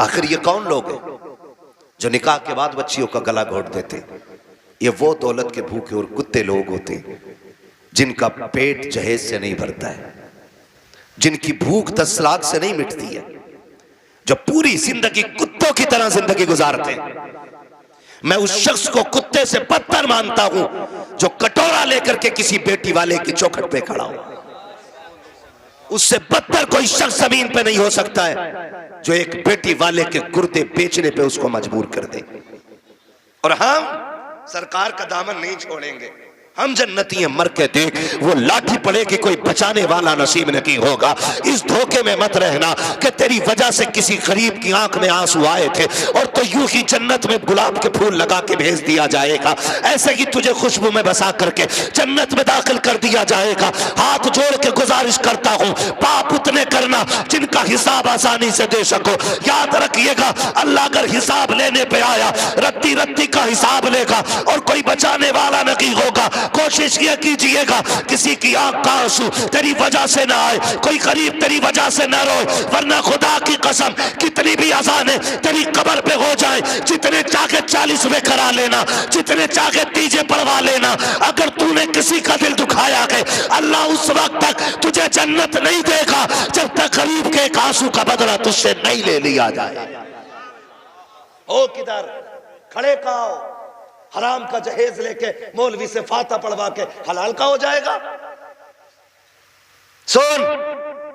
आखिर ये कौन लोग हैं जो निकाह के बाद बच्चियों का गला घोट देते? ये वो दौलत के भूखे और कुत्ते लोग होते हैं जिनका पेट जहेज से नहीं भरता है, जिनकी भूख 10 लाख से नहीं मिटती है, जो पूरी जिंदगी कुत्तों की तरह जिंदगी गुजारते हैं। मैं उस शख्स को कुत्ते से बदतर मानता हूं जो कटोरा लेकर के किसी बेटी वाले की चौखट पे खड़ा हो। उससे बदतर कोई शख्स जमीन पे नहीं हो सकता है जो एक बेटी वाले के गुर्दे बेचने पे उसको मजबूर कर दे। और हम सरकार का दामन नहीं छोड़ेंगे। हम जन्नती हैं, मर के देख, वो लाठी पड़ेगी कोई बचाने वाला नसीब नहीं होगा। इस धोखे में मत रहना कि तेरी वजह से किसी गरीब की आंख में आंसू आए थे और तो यूं ही जन्नत में गुलाब के फूल लगा के भेज दिया जाएगा, ऐसे ही तुझे खुशबू में बसा करके जन्नत में दाखिल कर दिया जाएगा। हाथ जोड़ के गुजारिश करता हूं, पाप उतने करना जिनका हिसाब आसानी से दे सको। याद रखिएगा, अल्लाह अगर हिसाब लेने पे आया रत्ती रत्ती का हिसाब लेगा और कोई बचाने वाला नहीं होगा। कोशिश ये कीजिएगा किसी की आंख का आंसू तेरी वजह से ना आए, कोई गरीब तेरी वजह से ना रोए, वरना खुदा की कसम कितनी भी आसाने तेरी कब्र पे हो जाए, जितने चाहे 40 में करा लेना, जितने चाहे तीजे पढ़वा लेना, अगर तूने किसी का दिल दुखाया है अल्लाह उस वक्त तक तुझे जन्नत नहीं देगा जब तक गरीब के एक आंसू का बदला तुझसे नहीं ले लिया जाए। ओ किधर खड़े का हराम का जहेज लेके मौलवी से फाता पढ़वा के हलाल का हो जाएगा। सुन,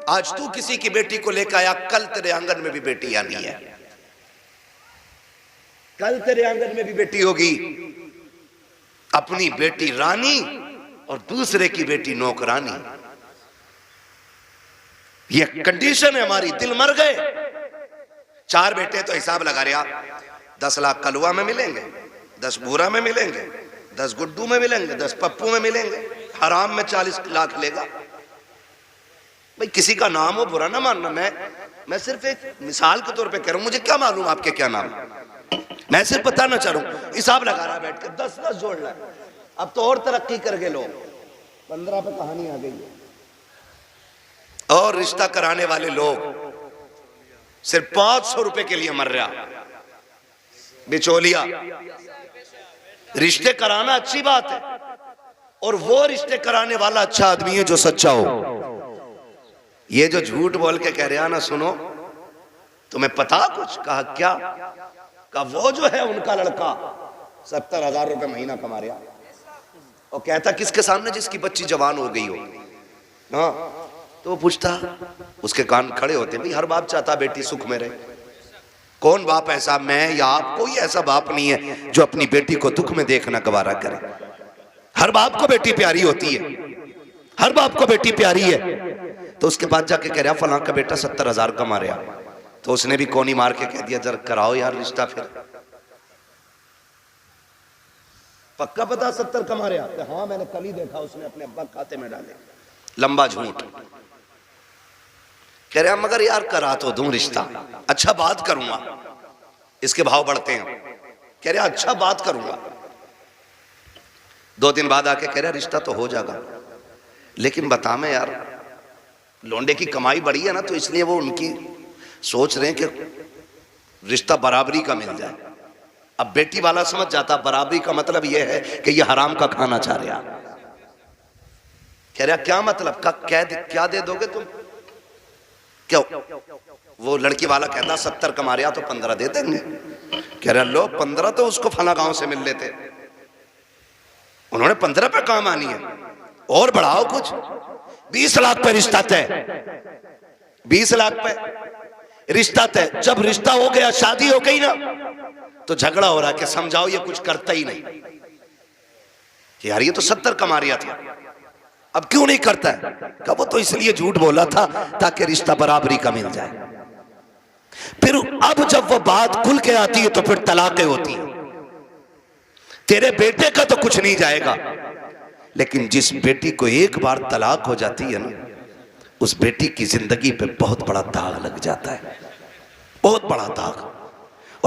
आज तू किसी की बेटी को लेकर आया, कल तेरे आंगन में भी बेटी आनी है, कल तेरे आंगन में भी बेटी होगी। अपनी बेटी रानी और दूसरे की बेटी नौकरानी, ये कंडीशन है हमारी। दिल मर गए। 4 बेटे तो हिसाब लगा रहे आप, 10 लाख कलुआ में मिलेंगे, 10 बूरा में मिलेंगे, 10 गुड्डू में मिलेंगे, 10 पप्पू में मिलेंगे, हराम में 40 लाख लेगा। भाई किसी का नाम हो बुरा ना मानना, मैं सिर्फ एक मिसाल के तौर पे कह रहा हूं। मुझे क्या मालूम आपके क्या नाम, मैं सिर्फ बताना चाह रहा हूं। हिसाब लगा रहा बैठ कर 10-10 जोड़ रहा है। अब तो और तरक्की कर गए लोग, 15 पे कहानी आ गई है। और रिश्ता कराने वाले लोग सिर्फ 500 रुपए के लिए मर रहा। बिचौलिया, रिश्ते कराना अच्छी बात है और वो रिश्ते कराने वाला अच्छा आदमी है जो सच्चा हो। ये जो झूठ बोल के कह रहा ना, सुनो तुम्हें पता कुछ? कहा क्या? कहा वो जो है उनका लड़का 70,000 रुपए महीना कमा रहा, और कहता किसके सामने? जिसकी बच्ची जवान हो गई हो। हाँ, तो वो पूछता, उसके कान खड़े होते, भाई हर बाप चाहता बेटी सुख में रहे। कौन बाप ऐसा, मैं या आप? कोई ऐसा बाप नहीं है जो अपनी बेटी को दुख में देखना गवारा करे। हर बाप को बेटी प्यारी होती है, हर बाप को बेटी प्यारी है। तो उसके बाद जाके कह रहा फलां का बेटा 70,000 कमा रहा, तो उसने भी कोनी मार के कह दिया जरा कराओ यार रिश्ता। फिर पक्का पता 70 कमा रहा? हाँ मैंने कल ही देखा, उसने अपने अब्बा खाते में डाले। लंबा झूठ। कह रहा मगर यार करा तो दूं रिश्ता, अच्छा बात करूंगा। इसके भाव बढ़ते हैं। कह रहा अच्छा बात करूंगा। 2 दिन बाद आके कह रहा रिश्ता तो हो जाएगा, लेकिन बता मैं यार लोंडे की कमाई बढ़ी है ना, तो इसलिए वो उनकी सोच रहे हैं कि रिश्ता बराबरी का मिल जाए। अब बेटी वाला समझ जाता बराबरी का मतलब यह है कि ये हराम का खाना चाह रहा। कह रहा क्या मतलब? का क्या दे दोगे तुम? क्यों? वो लड़की वाला कहता 70 कमा रहा तो 15 दे देंगे। कह रहा लो 15 तो उसको फला गांव से मिल लेते, उन्होंने 15 पे काम आनी है, और बढ़ाओ कुछ। 20 लाख पे रिश्ता तय, 20 लाख पे रिश्ता तय। जब रिश्ता हो गया, शादी हो गई ना, तो झगड़ा हो रहा है कि समझाओ ये कुछ करता ही नहीं कि यार ये तो 70 कमा रहा था, अब क्यों नहीं करता है? कहा वो तो इसलिए झूठ बोला था ताकि रिश्ता बराबरी का मिल जाए। फिर अब जब वो बात खुल के आती है तो फिर तलाकें होती है। तेरे बेटे का तो कुछ नहीं जाएगा, लेकिन जिस बेटी को एक बार तलाक हो जाती है ना, उस बेटी की जिंदगी पे बहुत बड़ा दाग लग जाता है, बहुत बड़ा दाग।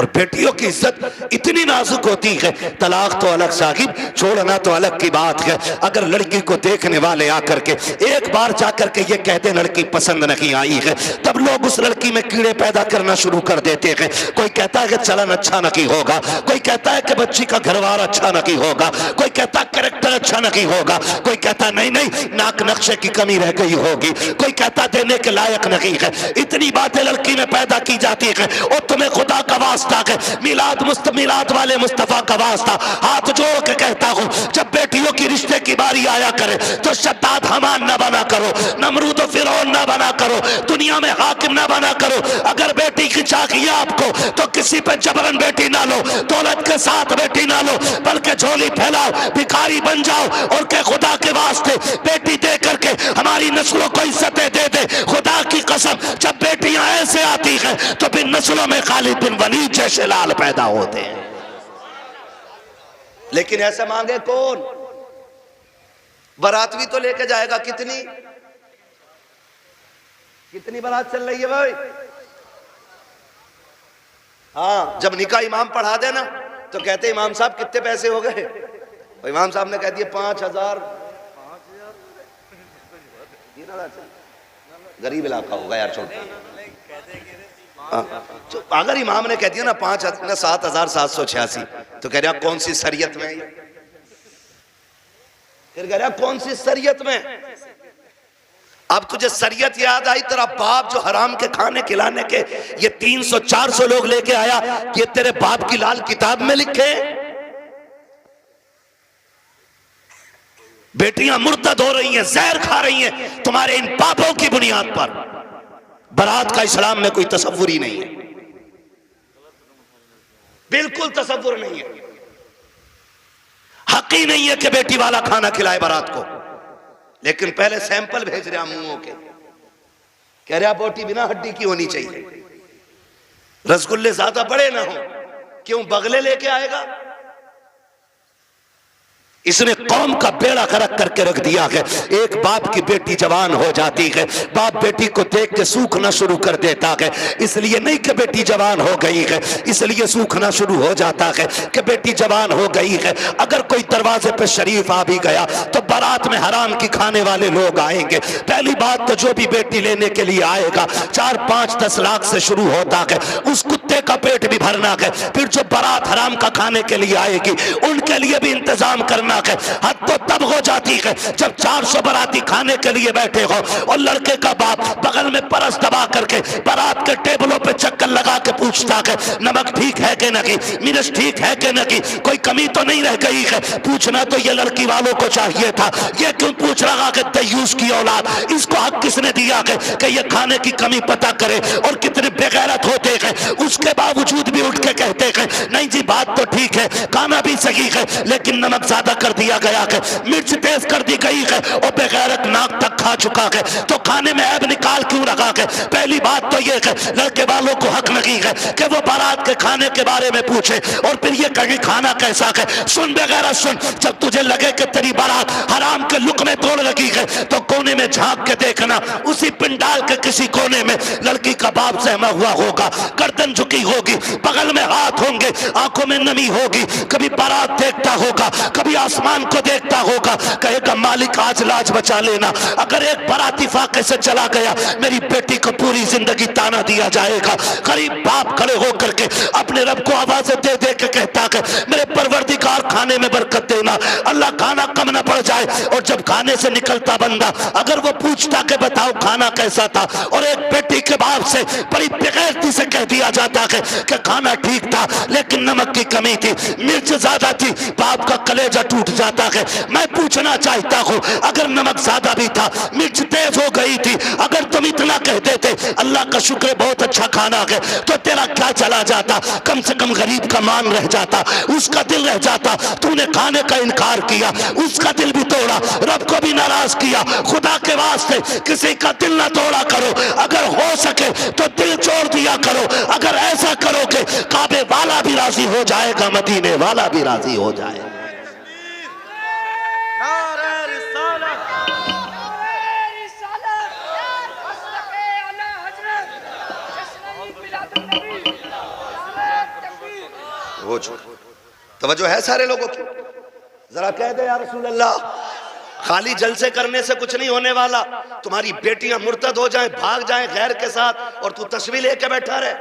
और बेटियों की इज्जत इतनी नाजुक होती है, तलाक तो अलग साहिब, छोड़ना तो अलग की बात है। अगर लड़की को देखने वाले आकर के एक बार जाकर के ये कहते लड़की पसंद नहीं आई है, तब लोग उस लड़की में कीड़े पैदा करना शुरू कर देते हैं। कोई कहता है कि चलन अच्छा नहीं होगा, कोई कहता है कि बच्ची का घरवार अच्छा नहीं होगा, कोई कहता कैरेक्टर अच्छा नहीं होगा, कोई कहता नहीं नहीं नाक नक्शे की कमी रह गई होगी, कोई कहता देने के लायक नहीं है। इतनी बातें लड़की में पैदा की जाती है। और तुम्हें खुदा का वास्ता है, मिलाद वाले मुस्तफा का वास्ता हाथ जोड़ के कहता हूं, जब बेटियों की रिश्ते की बारी आया करे तो शद्दाद हमान ना बना करो, नमरूद फिरौन ना बना करो, दुनिया में हाकिम ना बना करो। अगर बेटी की चाहिए आपको तो किसी पे जबरन बेटी ना लो, दौलत के साथ बेटी ना लो, बल्कि झोली फैलाओ, भिखारी बन जाओ और के खुदा के वास्ते बेटी दे करके हमारी नस्लों को इज्जतें दे दे। खुदा की कसम, जब बेटियां ऐसे आती हैं तो फिर नस्लों में खालिद बिन वलीद जैसे लाल पैदा होते हैं। लेकिन ऐसा मांगे कौन? बारात भी तो लेके जाएगा। कितनी बारात चल रही है भाई? हाँ, जब निकाह इमाम पढ़ा देना तो कहते इमाम साहब कितने पैसे हो गए? इमाम साहब ने कह दिया 5,000। गरीब इलाका होगा यार, छोड़। अगर इमाम ने कह दिया ना 7,786, तो कह रहा कौन सी शरीयत में? फिर कह रहा कौन सी शरीयत में? अब तुझे शरीयत याद आई, तेरा बाप जो हराम के खाने खिलाने के ये 300-400 लोग लेके आया, ये तेरे बाप की लाल किताब में लिखे? बेटियां मुर्तद हो रही हैं, जहर खा रही हैं तुम्हारे इन पापों की बुनियाद पर। बारात का इस्लाम में कोई तसव्वुर ही नहीं है, बिल्कुल तसव्वुर नहीं है। हक ही नहीं है कि बेटी वाला खाना खिलाए बारात को। लेकिन पहले सैंपल भेज रहा मुंहों के, कह रहा बोटी बिना हड्डी की होनी चाहिए, रसगुल्ले ज्यादा बड़े ना हो। क्यों? बगले लेके आएगा। इसने कौम का बेड़ा गर्क करके रख दिया है। एक बाप की बेटी जवान हो जाती है, बाप बेटी को देख के सूखना शुरू कर देता है। इसलिए नहीं कि बेटी जवान हो गई है, इसलिए सूखना शुरू हो जाता है कि बेटी जवान हो गई है। अगर कोई दरवाजे पे शरीफ आ भी गया तो बारात में हराम की खाने वाले लोग आएंगे। पहली बात तो जो भी बेटी लेने के लिए आएगा 4-5-10 लाख से शुरू होता है, उस कुत्ते का पेट भी भरना है। फिर जो बारात हराम का खाने के लिए आएगी उनके लिए भी इंतजाम करना है। हद तो तब हो जाती है जब 400 बाराती खाने के लिए बैठे हो और लड़के का बाप बगल में परस दबा करके बारात के टेबलों पे चक्कर लगा के पूछता है नमक ठीक है कि नहीं, मिर्च ठीक है कि नहीं, कोई कमी तो नहीं रह गई है। पूछना तो ये लड़की वालों को चाहिए था, ये क्यों पूछ रहा कि तयूस की औलाद, इसको हक किसने दिया है कि ये खाने की कमी पता करे? और कितने बेगैरत होते हैं, उसके बावजूद भी उठ के कहते हैं नहीं जी बात तो ठीक है, खाना भी सही है, लेकिन नमक ज्यादा कर दिया गया है, मिर्च तेज कर दी गई है और बेगैरत नाक तक खा चुका है। तो खाने में ऐब निकाल क्यों रखा है? पहली बात तो ये है लड़के वालों को हक नहीं है कि वो बारात के खाने के बारे में पूछे और फिर ये कहे खाना कैसा है। सुन बेगैरत सुन, जब तुझे लगे कि तेरी बारात हराम के लुकमे तोड़ लगी है तो कोने में झांक के देखना, उसी पिंडाल के किसी कोने में लड़की का बाप सहमा हुआ होगा, गर्दन झुकी होगी, बगल में हाथ होंगे, आंखों में नमी होगी, कभी बारात देखता होगा, कभी आसमान को देखता होगा, कहेगा मालिक आज लाज बचा लेना। अगर एक बाराती फाके से चला गया मेरी बेटी को पूरी जिंदगी ताना दिया जाएगा। गरीब बाप खड़े होकर के अपने रब को आवाजें दे दे के कहता है मेरे परवरदिगार खाने में बरकत देना, अल्लाह खाना कम ना पड़ जाए। और जब खाने से निकलता बंदा अगर वो पूछता कि बताओ खाना कैसा था, और एक बेटी के बाप से बड़ी बेगैरती से कह दिया जाता है कि खाना ठीक था लेकिन नमक की कमी थी, मिर्च ज्यादा थी, बाप का कलेजा टूट जाता है। मैं पूछना चाहता हूं अगर नमक ज्यादा भी था, मिर्च तेज हो गई थी, अगर तुम इतना कहते थे अल्लाह का शुक्र बहुत अच्छा खाना है, तो तेरा क्या चला जाता? कम से कम गरीब का मान रह जाता, उसका दिल रह जाता। तूने खाने का इनकार किया, उसका दिल भी तोड़ा, रब को भी नाराज किया। खुदा के वास्ते किसी का दिल ना तोड़ा करो, अगर हो सके तो दिल छोड़ दिया करो। अगर ऐसा करोगे काबे वाला भी राजी हो जाएगा, मदीने वाला भी राजी हो जाएगा। हो चुका। तवज्जो है सारे लोगों की? जरा कह दे या रसूल अल्लाह। खाली जलसे करने से कुछ नहीं होने वाला। तुम्हारी बेटियां मुर्तद हो जाएं, भाग जाएं गैर के साथ, और तू तस्वीर लेके बैठा रहे।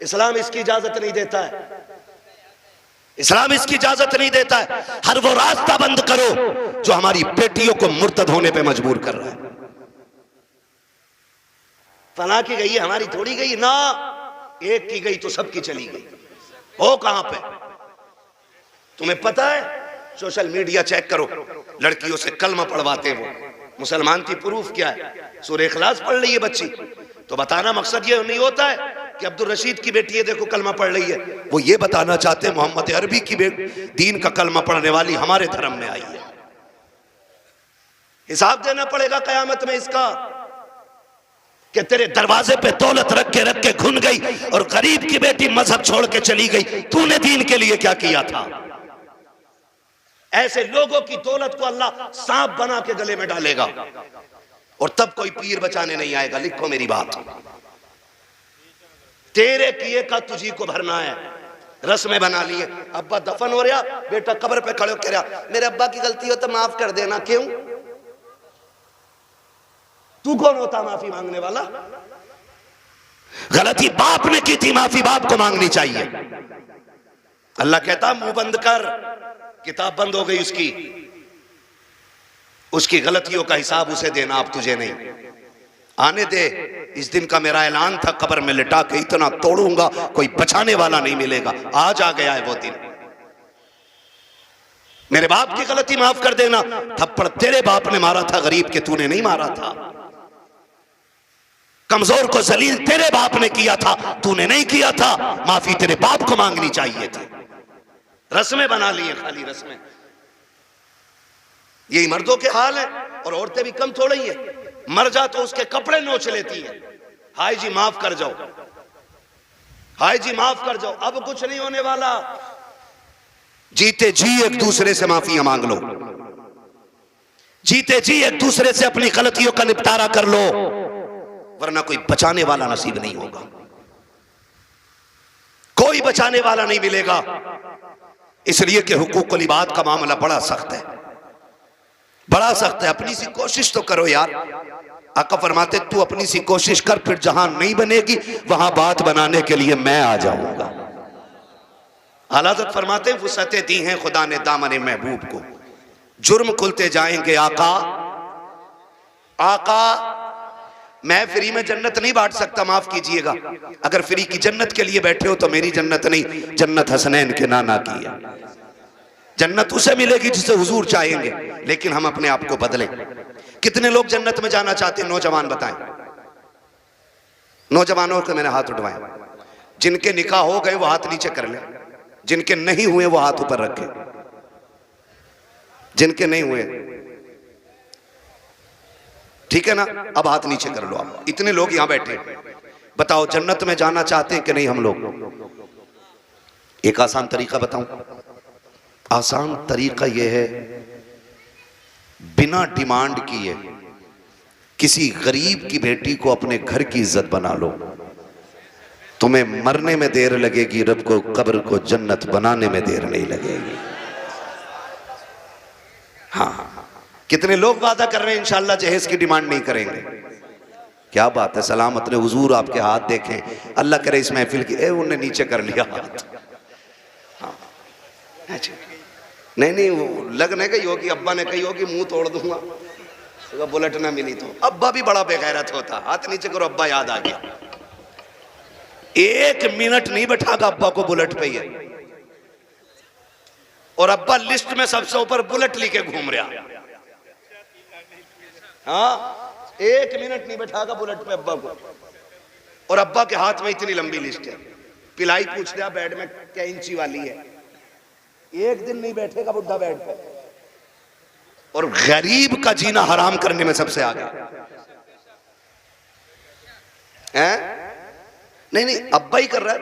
इस्लाम इसकी इजाजत नहीं देता है। इस्लाम इसकी इजाजत नहीं देता है। हर वो रास्ता बंद करो जो हमारी बेटियों को मुर्तद होने पे मजबूर कर रहा है। फला की गई है, हमारी थोड़ी गई ना। एक की गई तो सबकी चली गई। हो कहां पे? तुम्हें पता है? सोशल मीडिया चेक करो, लड़कियों से कलमा पढ़वाते वो मुसलमान की प्रूफ क्या है? सूरह इखलास पढ़ रही है बच्ची, तो बताना मकसद ये नहीं होता है कि अब्दुल रशीद की बेटी है देखो कलमा पढ़ रही है। वो ये बताना चाहते हैं मोहम्मद अरबी की दीन का कलमा पढ़ने वाली हमारे धर्म में आई है। हिसाब देना पड़ेगा कयामत में इसका कि तेरे दरवाजे पे दौलत रख के घुन गई और गरीब की बेटी मजहब छोड़ के चली गई। तूने दीन के लिए क्या किया था? ऐसे लोगों की दौलत को अल्लाह सांप बना के गले में डालेगा और तब कोई पीर बचाने नहीं आएगा। लिखो मेरी बात, तेरे किए का तुझी को भरना है। रस्में बना लिए, अब्बा दफन हो रहा, बेटा कब्र पे खड़े कह रहा मेरे अब्बा की गलती हो तो माफ कर देना। क्यों? तू कौन होता माफी मांगने वाला? गलती बाप ने की थी, माफी बाप को मांगनी चाहिए। अल्लाह कहता मुंह बंद कर, किताब बंद हो गई उसकी गलतियों का हिसाब उसे देना, अब तुझे नहीं। आने दे, इस दिन का मेरा ऐलान था, कब्र में लिटा के इतना तोड़ूंगा कोई बचाने वाला नहीं मिलेगा। आज आ गया है वो दिन। मेरे बाप की गलती माफ कर देना। थप्पड़ तेरे बाप ने मारा था गरीब के, तूने नहीं मारा था। कमजोर को जलील तेरे बाप ने किया था, तूने नहीं किया था। माफी तेरे बाप को मांगनी चाहिए थी। रस्में बना लिए, खाली रस्में। यही मर्दों के हाल है, और औरतें भी कम थोड़ी है। मर जा तो उसके कपड़े नोच लेती है। हाय जी माफ कर जाओ, हाय जी माफ कर जाओ। अब कुछ नहीं होने वाला। जीते जी एक दूसरे से माफियां मांग लो, जीते जी एक दूसरे से अपनी गलतियों का निपटारा कर लो, वरना कोई बचाने वाला नसीब नहीं होगा। कोई बचाने वाला नहीं मिलेगा। इसलिए कि हुकूकुल इबाद का मामला बड़ा सख्त है, बड़ा सख्त है। अपनी सी कोशिश तो करो यार। आका फरमाते तू अपनी सी कोशिश कर, फिर जहां नहीं बनेगी वहां बात बनाने के लिए मैं आ जाऊंगा। आला-हज़रत फरमाते वुसअतें दी हैं खुदा ने दामन महबूब को, जुर्म खुलते जाएंगे आका। आका मैं फ्री में जन्नत नहीं बांट सकता, माफ कीजिएगा। अगर फ्री की जन्नत के लिए बैठे हो तो मेरी जन्नत नहीं, जन्नत हसनैन के नाना की है। जन्नत उसे मिलेगी जिसे हुजूर चाहेंगे, लेकिन हम अपने आप को बदलें। कितने लोग जन्नत में जाना चाहते हैं? नौजवान बताएं। नौजवानों को मैंने हाथ उठवाए। जिनके निकाह हो गए वो हाथ नीचे कर ले, जिनके नहीं हुए वो हाथ ऊपर रखे। जिनके नहीं हुए ठीक है ना, अब हाथ नीचे कर लो। आप इतने लोग यहां बैठे, बताओ जन्नत में जाना चाहते हैं कि नहीं हम लोग? एक आसान तरीका बताऊं। आसान तरीका यह है, बिना डिमांड किए किसी गरीब की बेटी को अपने घर की इज्जत बना लो। तुम्हें मरने में देर लगेगी, रब को कब्र को जन्नत बनाने में देर नहीं लगेगी। हाँ, कितने लोग वादा कर रहे हैं इंशाअल्लाह जहेज की डिमांड नहीं करेंगे। क्या बात है, सलामत ने हुजूर आपके हाथ देखें। अल्लाह करे इस महफिल की। उन्होंने नीचे कर लिया हाथ। हाँ नहीं वो लगने गई होगी, अब्बा ने कही होगी मुंह तोड़ दूंगा तो बुलेट ना मिली तो। अब्बा भी बड़ा बेगैरत होता। हाथ नीचे करो, अब्बा याद आ गया। 1 मिनट नहीं बैठागा अब्बा को बुलेट पे ही, और अब्बा लिस्ट में सबसे ऊपर बुलेट लेके घूम रहा। हाँ 1 मिनट नहीं बैठागा बुलेट पे अब्बा को, और अब्बा के हाथ में इतनी लंबी लिस्ट है। पिलाई पूछ लिया बेड में क्या इंची वाली है, 1 दिन नहीं बैठेगा बुढ़ा बेड पे। और गरीब का जीना हराम करने में सबसे आगे हैं? नहीं अब्बा ही कर रहा है।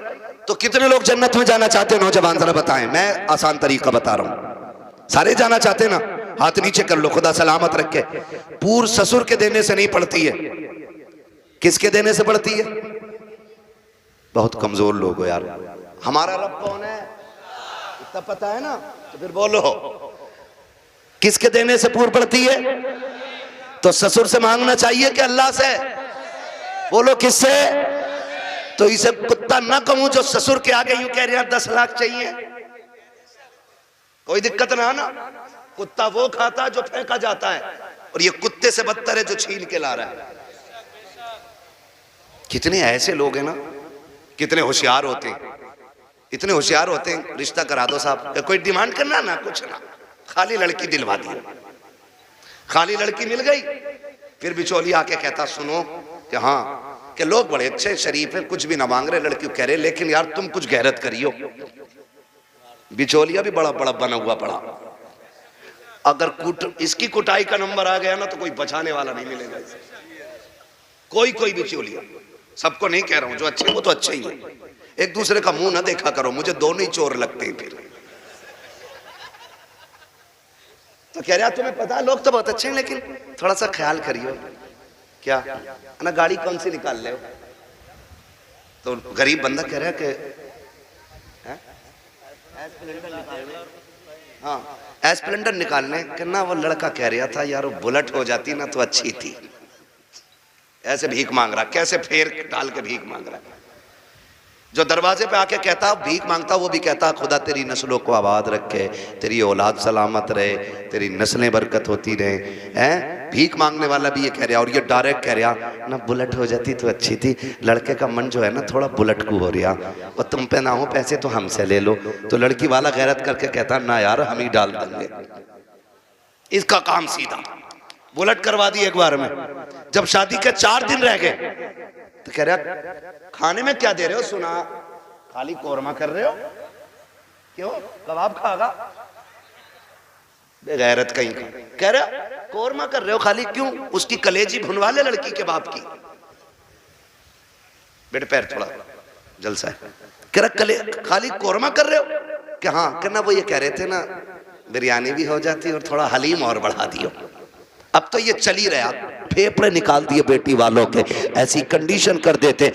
तो कितने लोग जन्नत में जाना चाहते हैं? नौजवान जरा बताएं। मैं आसान तरीका बता रहा हूं। सारे जाना चाहते हैं ना? हाथ नीचे कर लो, खुदा सलामत रखे। पूर ससुर के देने से नहीं पड़ती है, किसके देने से पड़ती है? बहुत कमजोर लोग हो यार। हमारा रब कौन है? तब पता है ना, तो फिर बोलो किसके देने से पूर पड़ती है? तो ससुर से मांगना चाहिए कि अल्लाह से? बोलो किससे? तो इसे कुत्ता ना कहूं जो ससुर के आगे यूं कह रहे हैं 10 लाख चाहिए, कोई दिक्कत ना ना। कुत्ता वो खाता जो फेंका जाता है, और ये कुत्ते से बदतर है जो छीन के ला रहा है। कितने ऐसे लोग हैं ना, कितने होशियार होते हैं, इतने होशियार होते हैं। रिश्ता करा दो साहब, कोई डिमांड करना ना, कुछ ना, खाली लड़की दिलवा दी। खाली लड़की मिल गई, फिर बिचौलिया आके कहता सुनो कि हाँ कि लोग बड़े अच्छे शरीफ हैं, कुछ भी ना मांग रहे, लड़की कह रहे लेकिन यार तुम कुछ गैरत करियो। बिचौलिया भी बड़ा बड़ा बना हुआ पड़ा। अगर इसकी कुटाई का नंबर आ गया ना तो कोई बचाने वाला नहीं मिलेगा इसे। कोई बिचौलिया, सबको नहीं कह रहा हूं, जो अच्छे वो तो अच्छे ही है। एक दूसरे का मुंह ना देखा करो, मुझे दोनों ही चोर लगते हैं। फिर तो कह रहा तुम्हें पता है लोग तो बहुत अच्छे हैं, लेकिन थोड़ा सा ख्याल करियो। क्या ना, गाड़ी कौन सी निकाल ले? तो गरीब बंदा कह रहा है कि हाँ एस्प्लेंडर निकालने के ना। वो लड़का कह रहा था यार वो बुलेट हो जाती ना तो अच्छी थी। ऐसे भीख मांग रहा, कैसे फेर डाल के भीख मांग रहा। जो दरवाजे पे आके कहता भीख मांगता, वो भी कहता खुदा तेरी नस्लों को आबाद रखे, तेरी औलाद सलामत रहे, तेरी नस्लें बरकत होती रहे। हैं भीख मांगने वाला भी ये कह रहा, और ये डायरेक्ट कह रहा ना बुलेट हो जाती तो अच्छी थी। लड़के का मन जो है ना थोड़ा बुलेट को हो रहा, और तुम पे ना हो पैसे तो हमसे ले लो। तो लड़की वाला गैरत करके कहता ना यार हम ही डाल देंगे। इसका काम सीधा बुलेट करवा दी एक बार में। जब शादी के 4 दिन रह गए तो कह रहा खाने में क्या दे रहे हो? सुना खाली कोरमा कर रहे हो, क्यों कबाब खागा? बेगैरत कहीं का। कह रहा कोरमा कर रहे हो खाली, क्यों? उसकी कलेजी भुनवा ले लड़की के बाप की। बेटे पैर थोड़ा जलसा है। कह रहा खाली कोरमा कर रहे हो? कि हाँ। कहना वो ये कह रहे थे ना बिरयानी भी हो जाती और थोड़ा हलीम और बढ़ा दियो। अब तो ये चल ही रहा, फेफड़े निकाल दिए बेटी वालों के, ऐसी कंडीशन कर देते।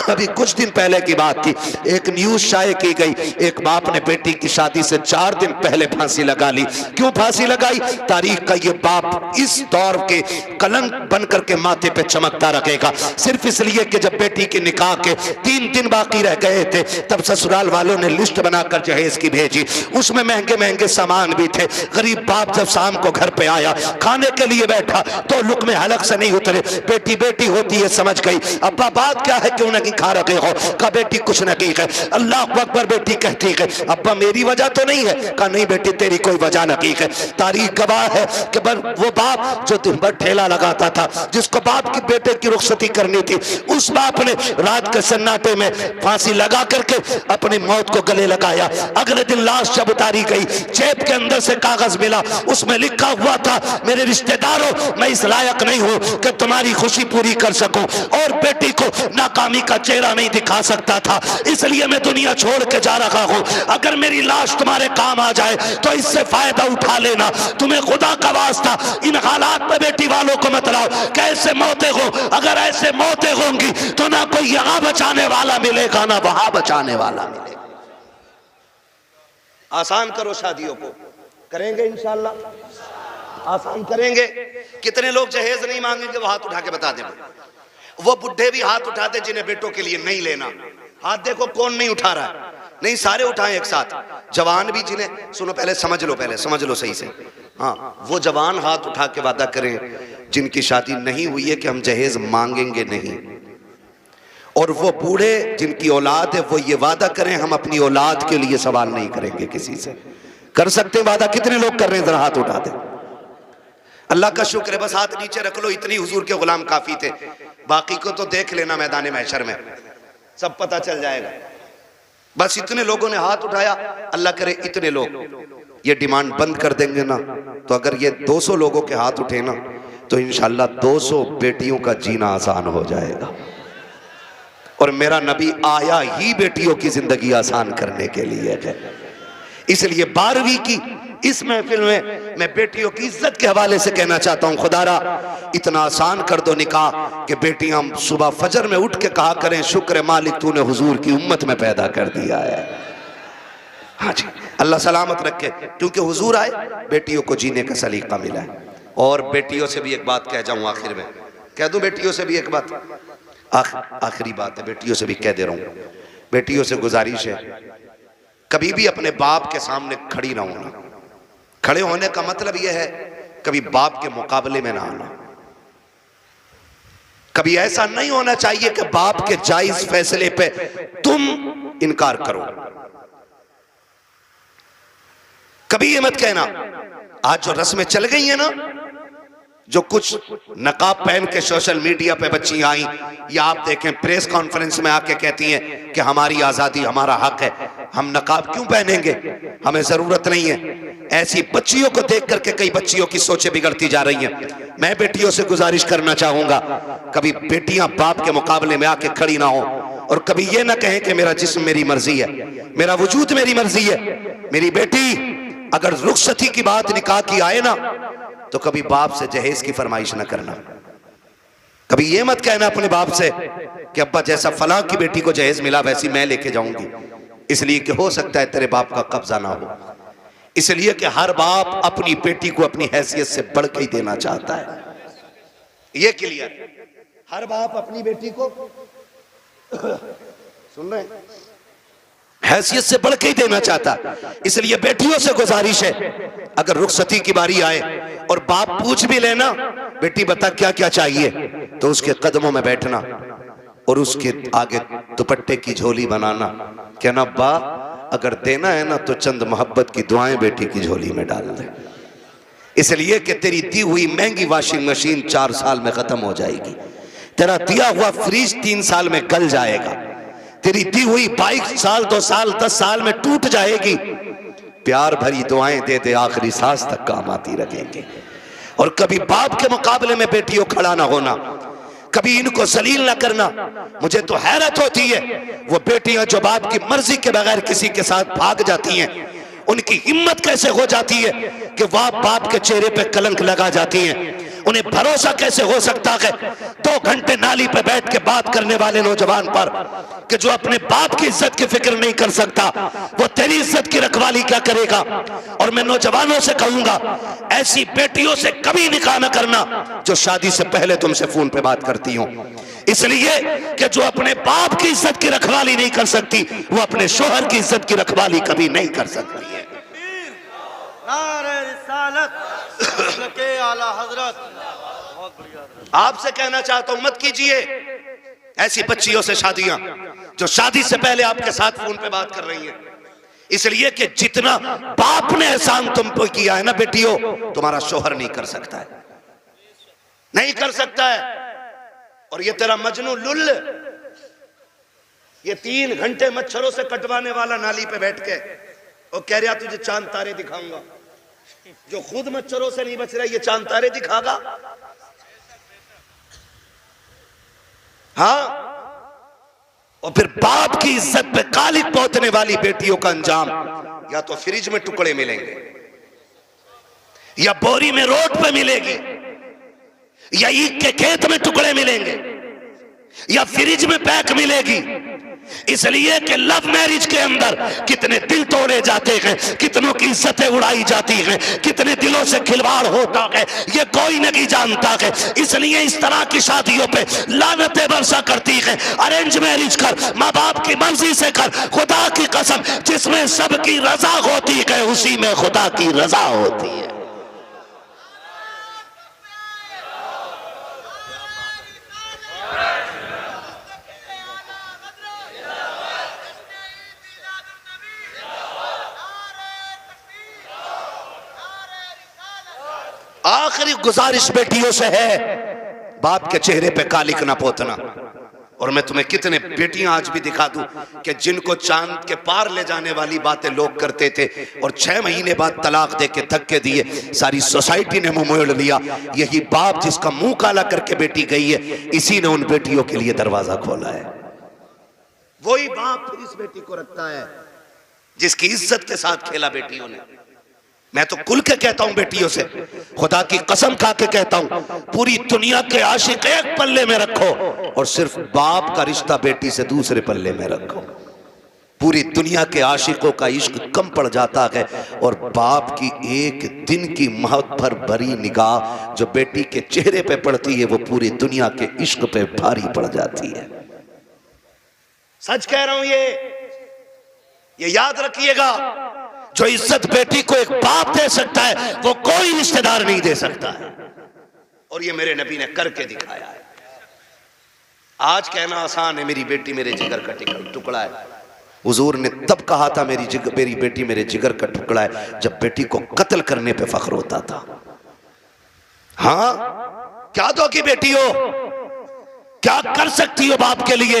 अभी कुछ दिन पहले की बात थी, एक न्यूज शाये की गई, एक बाप ने बेटी की शादी से 4 दिन पहले फांसी लगा ली। क्यों फांसी लगाई? तारीख का ये बाप इस दौर के कलंक बन करके माथे पे चमकता रखेगा, सिर्फ इसलिए कि जब बेटी के निकाह के 3 दिन बाकी रह गए थे तब ससुराल वालों ने लिस्ट बनाकर जहेज की भेजी। उसमें महंगे महंगे सामान भी थे। गरीब बाप जब शाम को घर पे आया, खाने के लिए बैठा तो लुक़्मे हलक से नहीं उतरे। बेटी बेटी होती है समझ गई। अब्बा बात क्या है, क्यों नहीं खा रहे हो? कहा बेटी कुछ नहीं है। अल्लाह अकबर। बेटी कहती है अब्बा मेरी वजह तो नहीं है? कहा नहीं बेटी तेरी कोई वजह नहीं है। तारीख गवाह है कि वो बाप जो दिन भर ठेला लगाता था, जिसको बाप की बेटे की रुखसती करनी थी, उस बाप ने रात के सन्नाटे में फांसी लगा करके अपनी मौत को गले लगाया। अगले दिन लाश जब उतारी गई, जेब के अंदर से कागज मिला, उसमें लिखा हुआ था मेरे रिश्तेदारों मैं इस लायक नहीं हूं कि तुम्हारी खुशी पूरी कर सकूं, और बेटी को नाकामी का चेहरा नहीं दिखा सकता था, इसलिए मैं दुनिया छोड़ के जा रहा हूं। अगर मेरी लाश तुम्हारे काम आ जाए तो इससे फायदा उठा लेना। तुम्हें खुदा का वास्ता इन हालात में बेटी वालों को मत लाओ। कैसे मौतें हो, अगर ऐसे मौतें होंगी तो ना कोई यहां बचाने वाला मिलेगा ना वहां बचाने वाला मिलेगा। आसान करो शादियों को, करेंगे इंशाअल्लाह, आसान करेंगे। कितने लोग जहेज नहीं मांगेंगे वो हाथ उठा के बता दे। वो बुढ़े भी हाथ उठाते जिन्हें बेटों के लिए नहीं लेना। हाथ देखो कौन नहीं उठा रहा है। नहीं सारे उठाएं एक साथ। जवान भी जिन्हें, सुनो पहले समझ लो सही से। हाँ वो जवान हाथ उठा के वादा करें जिनकी शादी नहीं हुई है कि हम जहेज मांगेंगे नहीं। और वो बूढ़े जिनकी औलाद है वो ये वादा करें हम अपनी औलाद के लिए सवाल नहीं करेंगे किसी से। कर सकते हैं वादा? कितने लोग कर रहे हैं? जरा हाथ उठा दें। अल्लाह का शुक्र है, बस हाथ नीचे रख लो, इतनी हुजूर के गुलाम काफी थे। बाकी को तो देख लेना मैदान महशर में, सब पता चल जाएगा। बस इतने लोगों ने हाथ उठाया। अल्लाह करे इतने लोग ये डिमांड बंद कर देंगे ना, तो अगर ये 200 लोगों के हाथ उठे ना तो इंशाल्लाह 200 बेटियों का जीना आसान हो जाएगा। और मेरा नबी आया ही बेटियों की जिंदगी आसान करने के लिए है। इसलिए 12वीं की इस महफिल में मैं बेटियों की इज्जत के हवाले से कहना चाहता हूं, खुदारा इतना आसान कर दो निकाह कि बेटियां सुबह फजर में उठ के कहा करें शुक्र मालिक तूने हुजूर की उम्मत में पैदा कर दिया है। हाँ जी, अल्लाह सलामत रखे, क्योंकि हुजूर आए, बेटियों को जीने का सलीका मिला है। और बेटियों से भी एक बात कह जाऊं आखिर में, कह दूं बेटियों से भी एक बात, आखिरी बात है, बेटियों से भी कह दे रहा हूं, बेटियों से गुजारिश है, कभी भी अपने बाप के सामने खड़ी ना होना। खड़े होने का मतलब यह है कभी बाप के मुकाबले में ना आना। कभी ऐसा नहीं होना चाहिए कि बाप के जायज फैसले पे तुम इनकार करो। कभी ये मत कहना, आज जो रस्में चल गई है ना, जो कुछ नकाब पहन के सोशल मीडिया पे बच्ची आई, या आप देखें प्रेस कॉन्फ्रेंस में आके कहती हैं कि हमारी आजादी हमारा हक है, हम नकाब क्यों पहनेंगे, हमें जरूरत नहीं है। ऐसी बच्चियों को देख करके कई बच्चियों की सोचें बिगड़ती जा रही हैं। मैं बेटियों से गुजारिश करना चाहूंगा, कभी बेटियां बाप के मुकाबले में आके खड़ी ना हो, और कभी ये ना कहें कि मेरा जिस्म मेरी मर्जी है, मेरा वजूद मेरी मर्जी है। मेरी बेटी अगर रुखसती की बात निकाह की आए ना, तो कभी बाप से जहेज की फरमाइश ना करना। कभी ये मत कहना अपने बाप से कि अब्बा जैसा फलां की बेटी को जहेज मिला वैसी मैं लेके जाऊंगी, इसलिए कि हो सकता है तेरे बाप का कब्जा ना हो। इसलिए कि हर बाप अपनी बेटी को अपनी हैसियत से बढ़ के ही देना चाहता है। ये क्लियर, हर बाप अपनी बेटी को सुन रहे हैं, हैसियत से बढ़ के ही देना चाहता। इसलिए बेटियों से गुजारिश है, अगर रुखसती की बारी आए और बाप पूछ भी लेना बेटी बता क्या क्या चाहिए, तो उसके कदमों में बैठना और उसके आगे दुपट्टे की झोली बनाना, कहना अब्बा अगर देना है ना तो चंद मोहब्बत की दुआएं बेटी की झोली में डाल दे, इसलिए कि तेरी दी हुई महंगी वॉशिंग मशीन 4 साल में खत्म हो जाएगी, तेरा दिया हुआ फ्रिज 3 साल में गल जाएगा, तेरी दी हुई बाइक 1 साल 2 साल 10 साल में टूट जाएगी। प्यार भरी दुआएं दे दे, आखिरी सांस तक काम आती रहेंगे। और कभी बाप के मुकाबले में बेटियों खड़ा ना होना, कभी इनको जलील ना करना। मुझे तो हैरत होती है वो बेटियां जो बाप की मर्जी के बगैर किसी के साथ भाग जाती हैं, उनकी हिम्मत कैसे हो जाती है कि वह बाप के चेहरे पे कलंक लगा जाती हैं। उन्हें भरोसा कैसे हो सकता है 2 घंटे नाली पे बैठ के बात करने वाले नौजवान पर कि जो अपने बाप की इज्जत की फिक्र नहीं कर सकता, वो तेरी इज्जत की रखवाली क्या करेगा। और मैं नौजवानों से कहूंगा, ऐसी बेटियों से कभी निकाह न करना जो शादी से पहले तुमसे फोन पे बात करती हो, इसलिए कि जो अपने बाप की इज्जत की रखवाली नहीं कर सकती, वो अपने शोहर की इज्जत की रखवाली कभी नहीं कर सकती है। आपसे कहना चाहता हूं, मत कीजिए ऐसी बच्चियों से शादियां जो शादी से पहले आपके साथ फोन पे बात कर रही हैं, इसलिए कि जितना बाप ने एहसान तुम पे किया है ना बेटियों, तुम्हारा शोहर नहीं कर सकता है, नहीं कर सकता है। और ये तेरा मजनू लुल, ये 3 घंटे मच्छरों से कटवाने वाला नाली पे बैठ के और कह रहा तुझे चांद तारे दिखाऊंगा, जो खुद मच्छरों से नहीं बच रहा ये चांद तारे दिखागा। हाँ, और फिर बाप की इज्जत पे कालिक पोतने वाली बेटियों का अंजाम या तो फ्रिज में टुकड़े मिलेंगे, या बोरी में रोड पे मिलेगी, या ईख के खेत में टुकड़े मिलेंगे, या फ्रिज में पैक मिलेगी। इसलिए कि लव मैरिज के अंदर कितने दिल तोड़े जाते हैं, कितनों की इज्जतें उड़ाई जाती हैं, कितने दिलों से खिलवाड़ होता है, ये कोई नहीं जानता है। इसलिए इस तरह की शादियों पे लानतें बरसा करती हैं। अरेंज मैरिज कर, माँ बाप की मर्जी से कर, खुदा की कसम जिसमें सबकी रजा होती है उसी में खुदा की रजा होती है। आखिरी गुजारिश बेटियों से है, बाप के चेहरे पे कालिक ना पोतना। और मैं तुम्हें कितने बेटियां आज भी दिखा दूं कि जिनको चांद के पार ले जाने वाली बातें लोग करते थे और 6 महीने बाद तलाक दे के धक्के दिए, सारी सोसाइटी ने मुंह मोड़ लिया। यही बाप जिसका मुंह काला करके बेटी गई है, इसी ने उन बेटियों के लिए दरवाजा खोला है। वही बाप फिर इस बेटी को रखता है जिसकी इज्जत के साथ खेला बेटियों ने। मैं तो खुल के कहता हूं बेटियों से, खुदा की कसम खा के कहता हूं, पूरी दुनिया के आशिक एक पल्ले में रखो और सिर्फ बाप का रिश्ता बेटी से दूसरे पल्ले में रखो। पूरी दुनिया के आशिकों का इश्क कम पड़ जाता है और बाप की एक दिन की मोहब्बत भरी निगाह जो बेटी के चेहरे पे पड़ती है वो पूरी दुनिया के इश्क पे भारी पड़ जाती है। सच कह रहा हूं, ये याद रखिएगा, जो इज्जत बेटी को एक बाप दे सकता है वो कोई रिश्तेदार नहीं दे सकता है, और ये मेरे नबी ने करके दिखाया है। आज कहना आसान है मेरी बेटी मेरे जिगर का टुकड़ा है, हुजूर ने तब कहा था मेरी बेटी मेरे जिगर का टुकड़ा है जब बेटी को कत्ल करने पे फख्र होता था। हाँ, क्या दो की बेटी हो, क्या कर सकती हो बाप के लिए,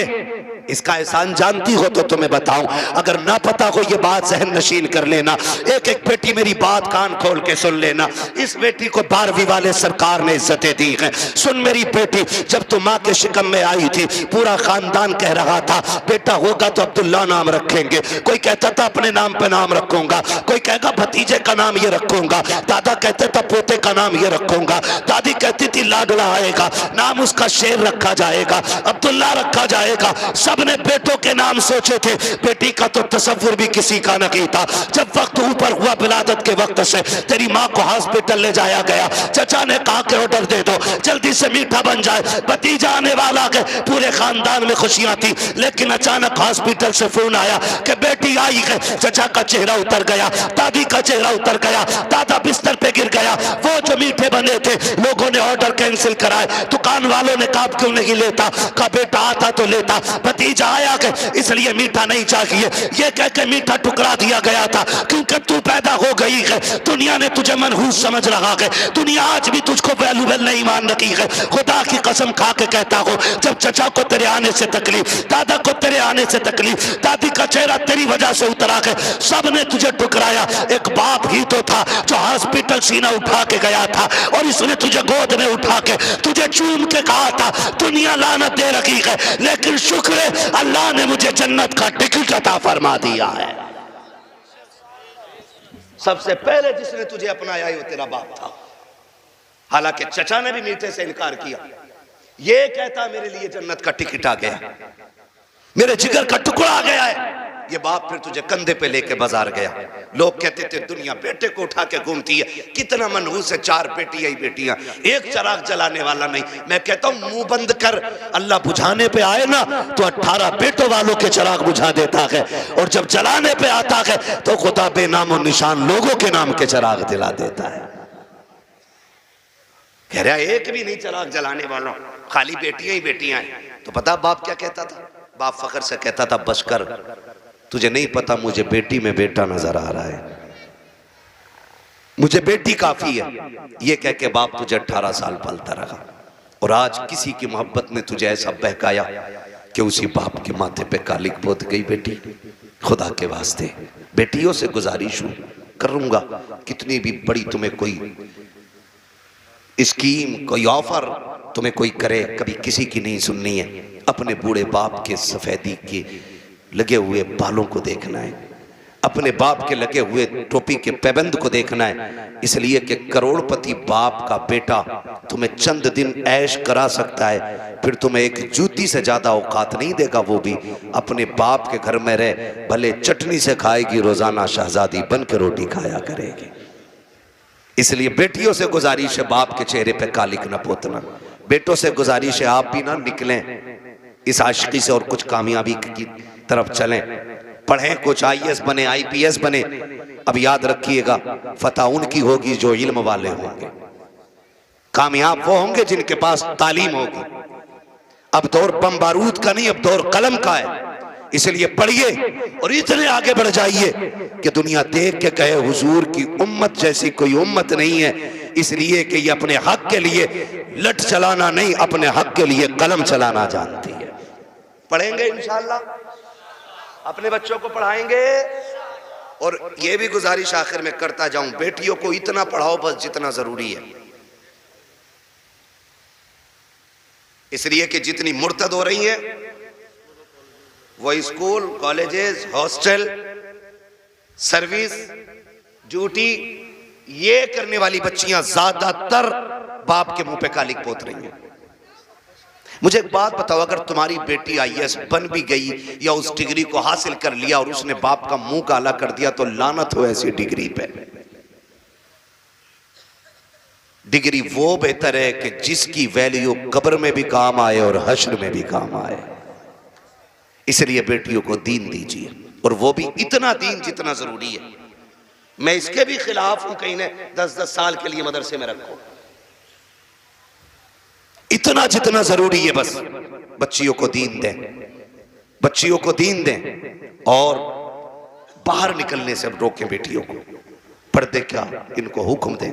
इसका एहसान जानती हो तो तुम्हें बताऊं, अगर ना पता हो ये बात जहन नशीन कर लेना। एक एक बेटी मेरी बात कान खोल के सुन लेना। इस बेटी को 12वीं वाले सरकार ने इज्जतें दी हैं। सुन मेरी बेटी, जब तू माँ के शिकम में आई थी पूरा खानदान कह रहा था बेटा होगा तो अब्दुल्ला नाम रखेंगे, कोई कहता था अपने नाम पे नाम रखूंगा, कोई कहेगा भतीजे का नाम ये रखूंगा, दादा कहते था पोते का नाम ये रखूंगा, दादी कहती थी लाडला आएगा, नाम उसका शेर रखा जाएगा, अब्दुल्ला रखा जाएगा। सबने बेटों के नाम सोचे थे, बेटी का तो तसव्वुर भी किसी का नहीं था। जब वक्त ऊपर हुआ विलादत के वक्त से तेरी माँ को हॉस्पिटल ले जाया गया, चचा ने कहा कि ऑर्डर दे दो जल्दी से मीठा बन जाए, भतीजा आने वाला है। पूरे खानदान में खुशियां थी, लेकिन अचानक हॉस्पिटल से फोन आया कि बेटी आई है। चचा का चेहरा उतर गया, दादी का चेहरा उतर गया, दादा बिस्तर पे गिर गया। वो जो मीठे बने थे लोगों ने ऑर्डर कैंसिल कराए, दुकान वालों ने कहा क्यों नहीं लेता, कहा बेटा आता तो लेता, भतीजा आया के इसलिए मीठा नहीं चाहिए, ये कह के मीठा टुकड़ा दिया गया था क्योंकि तू पैदा हो गई है। दुनिया ने तुझे मनहूस समझ रहा है, दुनिया आज भी तुझको वैल्यूबल नहीं मान रही है। खुदा की कसम खा के कहता हूं, जब चचा को तेरे आने से तकलीफ, दादा को तेरे आने से तकलीफ, दादी का चेहरा तेरी वजह से उतरा है, सब ने तुझे टुकराया। एक बाप ही तो था जो हॉस्पिटल सीना उठा के गया था और इसने तुझे गोद में उठा के तुझे चूम के कहा था दुनिया लानत दे रखी है, लेकिन शुक्र है अल्लाह ने मुझे जन्नत का टिकट अता फरमा दिया है। सबसे पहले जिसने तुझे अपनाया वो तेरा बाप था। हालांकि चचा ने भी मीठे से इनकार किया, ये कहता मेरे लिए जन्नत का टिकट आ गया, मेरे जिगर का टुकड़ा आ गया है। ये बाप फिर तुझे कंधे पे लेके बाजार गया। लोग कहते थे दुनिया बेटे को उठा के घूमती है, कितना मनहूस है, 4 बेटियां ही बेटियां, एक चिराग जलाने वाला नहीं। मैं कहता हूं मुंह बंद कर, अल्लाह बुझाने पे आए ना तो 18 बेटों वालों के चिराग बुझा देता है, और जब जलाने पे आता है तो खुदा बेनामो निशान लोगों के नाम के चिराग दिला देता है। कह रहा एक भी नहीं चिराग जलाने वाला, खाली बेटियां ही बेटियां हैं। तो पता बाप क्या कहता था? बाप फखर से कहता था बस कर, तुझे नहीं पता मुझे बेटी में बेटा नजर आ रहा है, मुझे बेटी काफी है। ये कह के बाप तुझे 18 साल पालता रहा, और आज किसी की मोहब्बत ने तुझे ऐसा बहकाया कि उसी बाप के माथे पे कालिक पोत गई बेटी। खुदा के वास्ते बेटियों से गुजारिश करूंगा, कितनी भी बड़ी तुम्हें कोई स्कीम, कोई ऑफर तुम्हें कोई करे, कभी किसी की नहीं सुननी है। अपने बूढ़े बाप के सफेदी के लगे हुए बालों को देखना है, अपने बाप के लगे हुए टोपी के पैबंद को देखना है, इसलिए कि करोड़पति बाप का बेटा तुम्हें चंद दिन ऐश करा सकता है, फिर तुम्हें एक जूती से ज्यादा औकात नहीं देगा। वो भी अपने बाप के घर में रह, भले चटनी से खाएगी, रोजाना शहजादी बन के रोटी खाया करेगी। इसलिए बेटियों से गुजारिश है बाप के चेहरे पे कालिक न पोतना, बेटों से गुजारिश है आप भी ना निकलें इस आशिकी से और कुछ कामयाबी की तरफ चलें, पढ़ें, कुछ IAS बने, IPS बने। अब याद रखिएगा फतह उनकी होगी जो इल्म वाले होंगे, कामयाब वो होंगे जिनके पास तालीम होगी। अब दौर बम बारूद का नहीं, अब दौर कलम का है। इसलिए पढ़िए और इतने आगे बढ़ जाइए कि दुनिया देख के कहे हुजूर की उम्मत जैसी कोई उम्मत नहीं है, इसलिए कि ये अपने हक के लिए लठ चलाना नहीं, अपने हक के लिए कलम चलाना जानती है। पढ़ेंगे इंशाअल्लाह, अपने बच्चों को पढ़ाएंगे। और ये भी गुजारिश आखिर में करता जाऊं, बेटियों को इतना पढ़ाओ बस जितना जरूरी है, इसलिए कि जितनी मुर्तद हो रही हैं वो school, colleges, hostel, service, duty, ये करने वाली बच्चियां ज्यादातर बाप के मुंह पे कालिक पोत रही हैं। मुझे एक बात बताओ, अगर तुम्हारी बेटी आईएएस बन भी गई या उस डिग्री को हासिल कर लिया और उसने बाप का मुंह काला कर दिया, तो लानत हो ऐसी डिग्री पे। डिग्री वो बेहतर है कि जिसकी वैल्यू कब्र में भी काम आए और हश्र में भी काम आए। इसलिए बेटियों को दीन दीजिए, और वो भी इतना दीन जितना जरूरी है। मैं इसके भी खिलाफ हूं कहीं ने 10-10 साल के लिए मदरसे में रखो, इतना जितना जरूरी है बस बच्चियों को दीन दें, बच्चियों को दीन दें और बाहर निकलने से रोकें बेटियों को। पर्दे क्या, इनको हुक्म दें।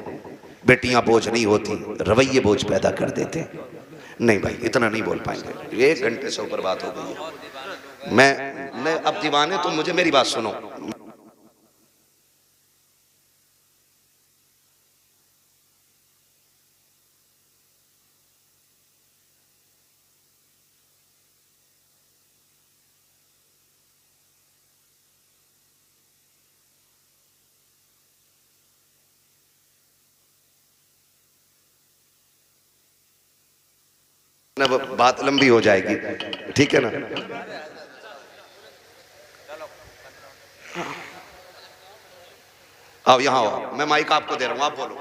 बेटियां बोझ नहीं होती, रवैये बोझ पैदा कर देते। नहीं भाई इतना नहीं बोल पाएंगे, 1 घंटे से ऊपर बात हो गई है। मैं अब दीवाने, तो मुझे मेरी बात सुनो। ना बात लंबी हो जाएगी, ठीक है ना। अब यहां आओ, मैं माइक आपको दे रहा हूं, आप बोलो।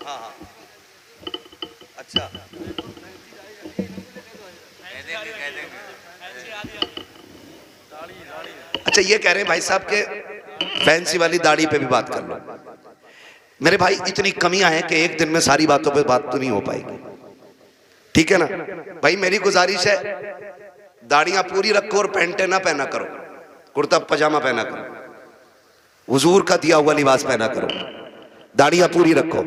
हाँ हाँ अच्छा, अच्छा ये कह रहे हैं भाई साहब के फैंसी वाली दाढ़ी पे भी बात कर लो। मेरे भाई इतनी कमियां हैं कि एक दिन में सारी बातों पे बात तो नहीं हो पाएगी, ठीक है ना भाई। मेरी गुजारिश है, दाढ़ियां पूरी रखो और पैंटे ना पहना करो, कुर्ता पजामा पहना करो, हुजूर का दिया हुआ लिबास पहना करो। दाढ़ियां पूरी रखो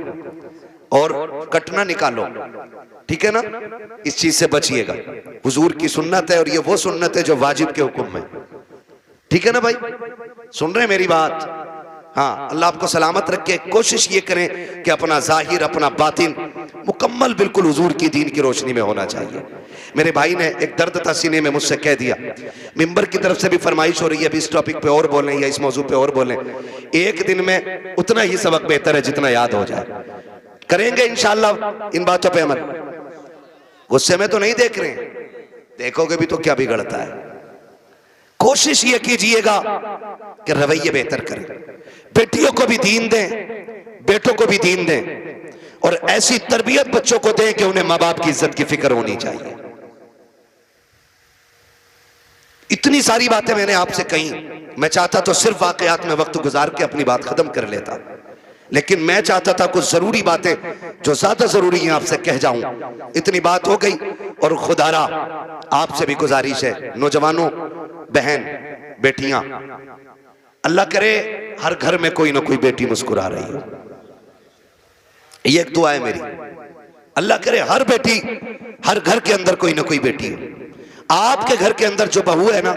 और कटना निकालो, ठीक है ना। इस चीज से बचिएगा, हुजूर की सुन्नत है और ये वो सुन्नत है जो वाजिब के हुक्म में, ठीक है ना भाई। सुन रहे हैं मेरी बात? हाँ, अल्लाह आपको सलामत रखे। कोशिश ये करें कि अपना जाहिर अपना बातिन मुकम्मल बिल्कुल हुजूर की दीन की रोशनी में होना चाहिए। मेरे भाई ने एक दर्द था सीने में, मुझसे कह दिया, मिंबर की तरफ से भी फरमाइश हो रही है अभी इस टॉपिक पे और बोलें या इस मौजू पे और बोलें। एक दिन में उतना ही सबक बेहतर है जितना याद हो जाए। करेंगे इंशाअल्लाह इन बातों पे अमल। गुस्से में तो नहीं देख रहे हैं, देखोगे भी तो क्या बिगड़ता है। कोशिश ये कीजिएगा कि रवैये बेहतर करें, बेटियों को भी दीन दें, बेटों को भी दीन दें, और ऐसी तरबियत बच्चों को दें कि उन्हें माँ बाप की इज्जत की फिक्र होनी चाहिए। इतनी सारी बातें मैंने आपसे कही, मैं चाहता तो सिर्फ वाकयात में वक्त गुजार के अपनी बात खत्म कर लेता, लेकिन मैं चाहता था कुछ जरूरी बातें जो ज्यादा जरूरी हैं आपसे कह जाऊं। इतनी बात हो गई, और खुदारा आपसे भी गुजारिश है, नौजवानों, बहन, बेटियां, अल्लाह करे हर घर में कोई ना कोई बेटी मुस्कुरा रही हो। ये एक दुआ है मेरी, अल्लाह करे हर बेटी, हर घर के अंदर कोई ना कोई बेटी हो। आपके घर के अंदर जो बहू है ना,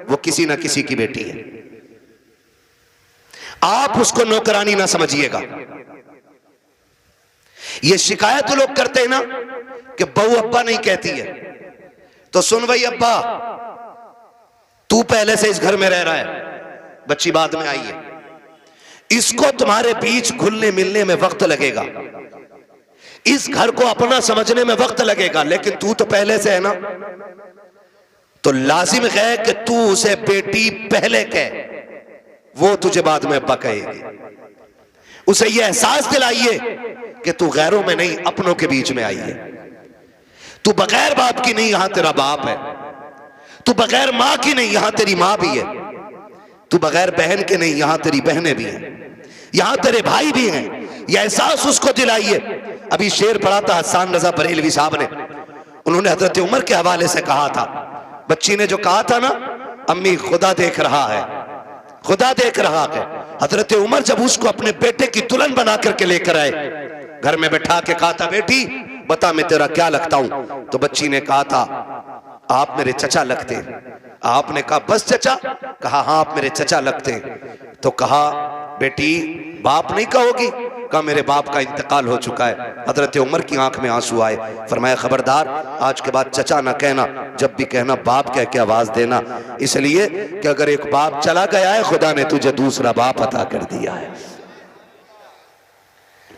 वो किसी ना किसी की बेटी है। आप उसको नौकरानी ना समझिएगा। ये शिकायत तो लोग करते हैं ना कि बहू अब्बा नहीं कहती है, तो सुन भाई अब्बा, तू पहले से इस घर में रह रहा है, बच्ची बाद में आई है, इसको तुम्हारे बीच घुलने मिलने में वक्त लगेगा, इस घर को अपना समझने में वक्त लगेगा, लेकिन तू तो पहले से है ना, तो लाजिम है कि तू उसे बेटी पहले कह, वो तुझे बाद में अब्बा कहेगी। उसे यह एहसास दिलाइए कि तू गैरों में नहीं अपनों के बीच में आई है। तू बगैर बाप की नहीं, यहां तेरा बाप है। तू बगैर मां की नहीं, यहां तेरी मां भी है। तू बगैर बहन के नहीं, यहां तेरी बहनें भी हैं, यहां तेरे भाई भी हैं। यह एहसास उसको दिलाइए। अभी शेर पढ़ा था हसन रजा बरेलवी साहब ने, उन्होंने हजरत उमर के हवाले से कहा था, बच्ची ने जो कहा था ना, अम्मी खुदा देख रहा है, खुदा देख रहा है। हजरत उमर जब उसको अपने बेटे की दुल्हन बना करके लेकर आए, घर में बैठा के कहा था, बेटी बता मैं तेरा क्या लगता हूं? तो बच्ची ने कहा था, आप मेरे चचा लगते हैं। आपने कहा बस चचा? कहा हाँ आप मेरे चचा लगते हैं। तो कहा बेटी बाप नहीं कहोगी? कहा मेरे बाप का इंतकाल हो चुका है। हजरत उमर की आंख में आंसू आए, फरमाया खबरदार आज के बाद चचा ना कहना, जब भी कहना बाप कह के आवाज देना, इसलिए कि अगर एक बाप चला गया है, खुदा ने तुझे दूसरा बाप अता कर दिया है।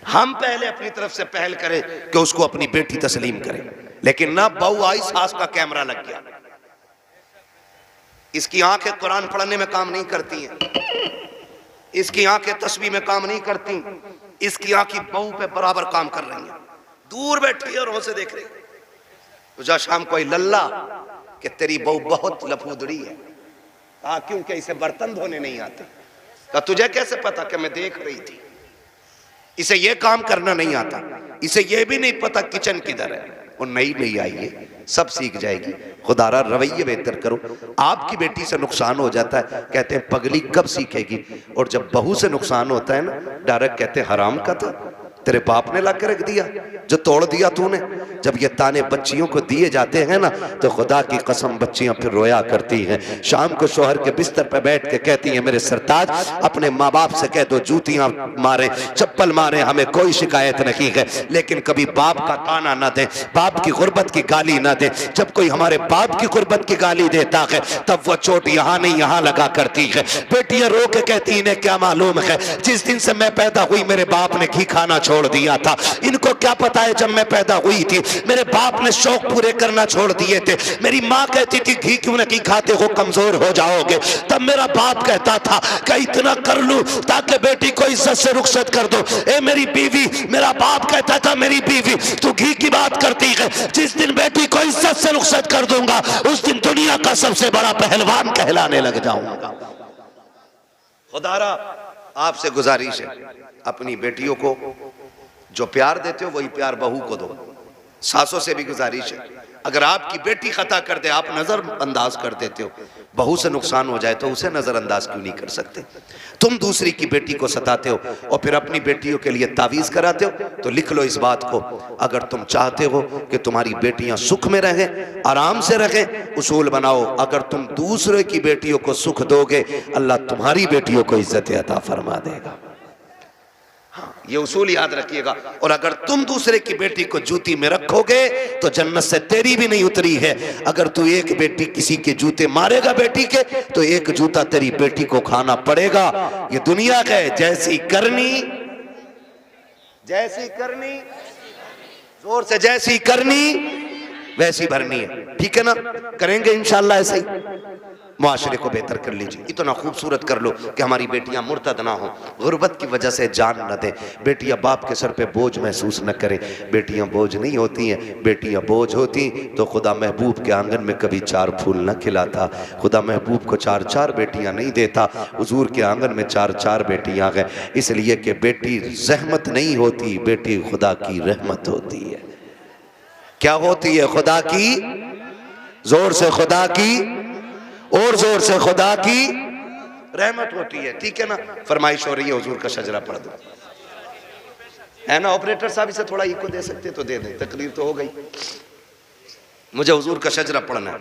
हम पहले अपनी तरफ से पहल करें कि उसको अपनी बेटी तस्लीम करें, लेकिन ना बहू आई, सास का कैमरा लग गया। इसकी आंखें कुरान पढ़ने में काम नहीं करती हैं, इसकी आंखें तस्बीह में काम नहीं करती, इसकी आंखें बहू पे बराबर काम कर रही हैं। दूर बैठी है और से देख रही। तुझा शाम कोई लल्ला कि तेरी बहू बहुत लफूदड़ी है। कहा क्योंकि इसे बर्तन धोने नहीं आते। कहा तुझे कैसे पता कि मैं देख रही थी। इसे ये काम करना नहीं आता, इसे ये भी नहीं पता किचन किधर है। वो नई नई आई है, सब सीख जाएगी। खुदारा रवैये बेहतर करो। आपकी बेटी से नुकसान हो जाता है, कहते हैं पगली कब सीखेगी। और जब बहू से नुकसान होता है ना, डायरेक्ट कहते हैं हराम का था, तेरे बाप ने ला के रख दिया, जो तोड़ दिया तूने। जब ये ताने बच्चियों को दिए जाते हैं ना, तो खुदा की कसम बच्चियां फिर रोया करती हैं। शाम को शोहर के बिस्तर पर बैठ के कहती हैं, मेरे सरताज अपने माँ बाप से कह दो जूतियां मारे, चप्पल मारे, हमें कोई शिकायत नहीं है, लेकिन कभी बाप का ताना ना दे, बाप की गुर्बत की गाली ना दे। जब कोई हमारे बाप की गुर्बत की गाली देता है, तब वो चोट यहाँ नहीं यहाँ लगा करती है। बेटियां रो के कहती, इन्हें क्या मालूम है, जिस दिन से मैं पैदा हुई मेरे बाप ने घी खाना छोड़ दिया था। इनको क्या पता है जब मैं पैदा हुई थी मेरे बाप ने शौक पूरे करना छोड़ दिए थे। मेरी माँ कहती थी घी क्यों नहीं खाते हो, कमजोर हो जाओगे। तब मेरा बाप कहता था कि इतना कर लूं ताकि बेटी को इज्जत से रुखसत कर दो। ए मेरी बीवी, मेरा बाप कहता था मेरी बीवी तू घी की बात करती है, जिस दिन बेटी को इज्जत से रुखसत कर दूंगा उस दिन दुनिया का सबसे बड़ा पहलवान कहलाने लग जाऊंगा। खुदारा आपसे गुजारिश है, अपनी बेटियों को जो प्यार देते हो वही प्यार बहू को दो। सासों से भी गुजारिश है, अगर आपकी बेटी खता कर दे आप नजरअंदाज कर देते हो, बहू से नुकसान हो जाए तो उसे नजरअंदाज क्यों नहीं कर सकते। तुम दूसरी की बेटी को सताते हो और फिर अपनी बेटियों के लिए तावीज कराते हो, तो लिख लो इस बात को, अगर तुम चाहते हो कि तुम्हारी बेटियां सुख में रहें, आराम से रहें, उसूल बनाओ, अगर तुम दूसरे की बेटियों को सुख दोगे अल्लाह तुम्हारी बेटियों को इज्जत अता फरमा देगा। ये उसूल याद रखिएगा। और अगर तुम दूसरे की बेटी को जूती में रखोगे तो जन्नत से तेरी भी नहीं उतरी है। अगर तू एक बेटी किसी के जूते मारेगा बेटी के, तो एक जूता तेरी बेटी को खाना पड़ेगा। ये दुनिया का है, जैसी करनी जोर से, जैसी करनी वैसी भरनी है। ठीक है ना, करेंगे इंशाल्लाह ऐसे ही। मुआशरे को बेहतर कर लीजिए, इतना खूबसूरत कर लो कि हमारी बेटियां मुर्तद ना हो, गुर्बत की वजह से जान न दे। बेटियां बाप के सर पे बोझ महसूस न करें। बेटियां बोझ नहीं होती हैं, बेटियां बोझ होती तो खुदा महबूब के आंगन में कभी 4 फूल न खिलाता। खुदा महबूब को 4-4 बेटियां नहीं देता, हुजूर के आंगन में 4-4 बेटियां हैं। इसलिए कि बेटी रहमत नहीं होती, बेटी खुदा की रहमत होती है। क्या होती है? खुदा की, जोर से खुदा की, और जोर से खुदा की रहमत होती है। ठीक है ना, फरमाइश हो रही है हुजूर का शजरा पढ़ दो, है ना। ऑपरेटर साहब इसे थोड़ा इको दे सकते तो दे दें, तकरीर तो हो गई। मुझे हुजूर का शजरा पढ़ना है,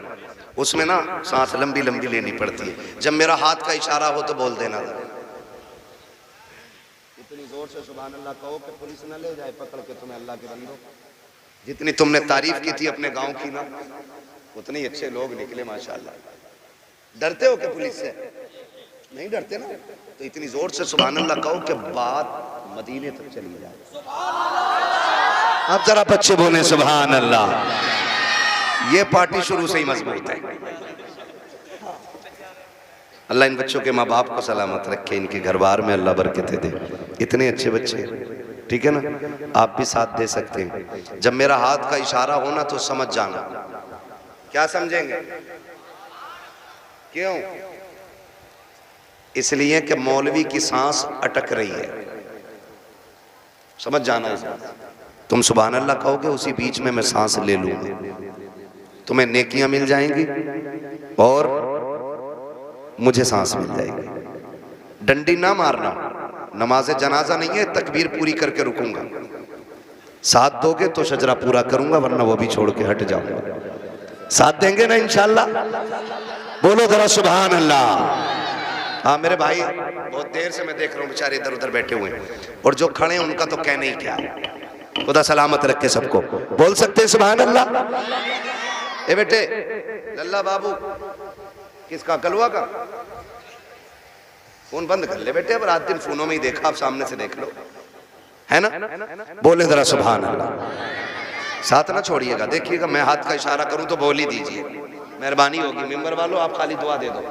उसमें ना सांस लंबी लंबी लेनी पड़ती है। जब मेरा हाथ का इशारा हो तो बोल देना, इतनी जोर से सुभान अल्लाह कहो कि पुलिस न ले जाए पकड़ के तुम्हें। अल्लाह के बंदो, जितनी तुमने तारीफ की थी अपने गांव की ना, उतने ही अच्छे लोग निकले माशाल्लाह। डरते हो कि पुलिस से? नहीं डरते ना, तो इतनी जोर से सुभान अल्लाह कहो कि बात मदीने तक चली जाए। अब जरा बच्चे बोले सुभान अल्लाह। ये पार्टी शुरू से ही मजबूत है। अल्लाह इन बच्चों के माँ बाप को सलामत रखे, इनके घर बार में अल्लाह बरकतें दे। इतने अच्छे बच्चे, ठीक है ना, आप भी साथ दे सकते हैं। जब मेरा हाथ का इशारा होना तो समझ जाना। क्या समझेंगे? क्यों? इसलिए कि मौलवी की सांस अटक रही है, समझ जाना इस बात। तुम सुभान अल्लाह कहोगे, उसी बीच में मैं सांस ले लूंगा, तुम्हें नेकियां मिल जाएंगी और मुझे सांस मिल जाएगी। डंडी ना मारना, नमाज जनाजा नहीं है, तकबीर पूरी करके रुकूंगा। साथ दोगे तो शजरा पूरा करूंगा, वरना वो भी छोड़ के हट जाऊंगा। साथ देंगे ना इंशाल्लाह? बोलो जरा सुभान अल्लाह। हाँ मेरे भाई, बहुत देर से मैं देख रहा हूँ बेचारे इधर उधर बैठे हुए हैं, और जो खड़े हैं उनका तो कहने ही क्या। खुदा सलामत रखे सबको। बोल सकते हैं सुभान अल्लाह? ए बेटे लल्ला बाबू, किसका? कलवा का। फोन बंद कर ले बेटे, अब रात दिन फोनों में ही देखा, आप सामने से देख लो। है ना? बोले जरा सुभान अल्लाह। साथ ना छोड़िएगा, देखिएगा मैं हाथ का इशारा करूं तो बोल ही दीजिए, मेहरबानी होगी। मेंबर वालों आप खाली दुआ दे दो।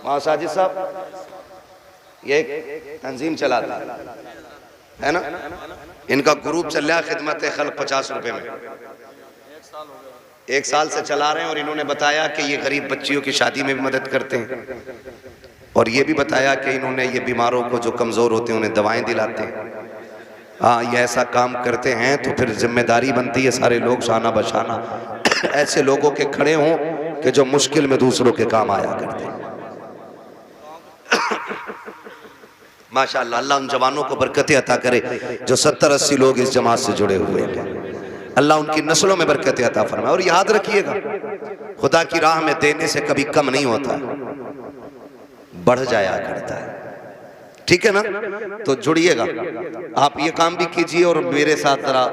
वहां साजिद साहब ये तंजीम चलाता है ना, इनका ग्रुप चल रहा है खिदमत खल्क 50 रुपए में, 1 साल से चला रहे हैं। और इन्होंने बताया कि ये गरीब बच्चियों की शादी में भी मदद करते हैं, और ये भी बताया कि इन्होंने ये बीमारों को जो कमज़ोर होते हैं उन्हें दवाएं दिलाते हैं। हाँ, ये ऐसा काम करते हैं तो फिर जिम्मेदारी बनती है सारे लोग शाना बशाना ऐसे लोगों के खड़े हों कि जो मुश्किल में दूसरों के काम आया करते हैं। माशाअल्लाह, अल्लाह उन जवानों को बरकतें अता करे जो 70-80 लोग इस जमात से जुड़े हुए हैं। अल्लाह उनकी नस्लों में बरकतें अता फरमाए। और याद रखिएगा, खुदा की राह में देने से कभी कम नहीं होता, बढ़ जाया करता है। ठीक है ना? तो जुड़िएगा, आप ये काम भी कीजिए और मेरे साथ जरा